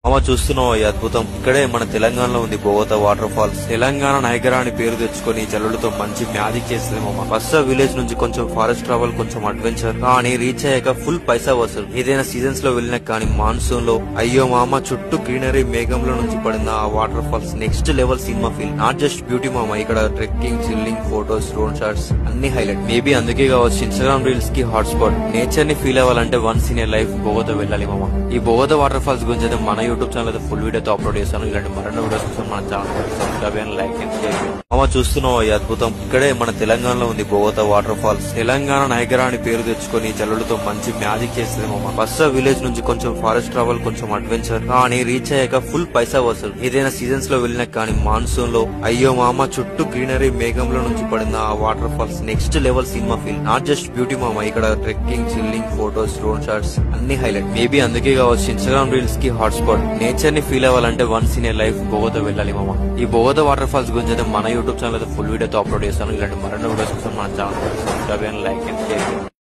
మామ చూస్తున్నావు ఈ అద్భుతం. ఇక్కడే మన తెలంగాణలో ఉంది Bogatha water falls. Telangana Niagara అని పేరు తెచ్చుకొని జల్లులతో మంచి మ్యాజిక్ చేస్తుంది మామ. ఫస్ట్ విలేజ్ నుంచి కొంచెం ఫారెస్ట్ ట్రావెల్, కొంచెం అడ్వెంచర్, కానీ రీచ్ అయ్యాక ఫుల్ పైసా వసూలు. ఏదైనా సీజన్స్ లో వెళ్ళినా కానీ మాన్సూన్ లో అయ్యో మామ చుట్టూ గ్రీనరీ, మేఘంలో నుంచి పడిన ఆ water falls next level cinema feel. Not just beauty మామ, ఇక్కడ trekking, chilling, photos, drone shots అన్ని హైలైట్. మేబీ అందుకే కావచ్చు ఇన్స్టాగ్రామ్ రీల్స్ కి హాట్ స్పాట్. నేచర్ ని ఫీల్ అవ్వాలంటే once in a life Bogatha వెళ్ళాలి మామ. ఈ బోగతా వాటర్ ఫాల్స్ గురించి అయితే మన యూట్యూబ్ ఛానల్ అయితే ఫుల్ వీడియోతో అప్లోడ్ చేస్తాను. ఇలాంటి మరిన్ని వీడియోస్ కోసం మన channel subscribe and like and share చేయండి. మామ చూస్తున్నావు ఈ అద్భుతం. ఇక్కడే మన తెలంగాణలో ఉంది Bogatha water falls. Telangana Niagara అని పేరు తెచ్చుకొని జల్లులతో మంచి మ్యాజిక్ చేస్తుంది మామ. ఫస్ట్ విలేజ్ నుంచి కొంచెం ఫారెస్ట్ ట్రావెల్, కొంచెం అడ్వెంచర్, కానీ రీచ్ అయ్యాక ఫుల్ పైసా వసూలు. ఏదైనా సీజన్స్ లో వెళ్ళినా కానీ మాన్సూన్ లో అయ్యో మామ చుట్టూ గ్రీనరీ, మేఘంలో నుంచి పడిన ఆ water falls next level cinema feel. Not just beauty మామ, ఇక్కడ trekking, chilling, photos, drone shots అన్ని హైలైట్. మేబీ అందుకే కావచ్చు ఇన్స్టాగ్రామ్ రీల్స్ కి హాట్ స్పాట్. నేచర్ ని ఫీల్ అవ్వాలంటే once in a life Bogatha వెళ్ళాలి మామ. ఈ బోగతా వాటర్ ఫాల్స్ గురించి అయితే మన యూట్యూబ్ ఛానల్ అయితే ఫుల్ వీడియోతో అప్లోడ్ చేస్తాను. ఇలాంటి మరిన్ని వీడియోస్ కోసం మన channel subscribe and like and share చేయండి.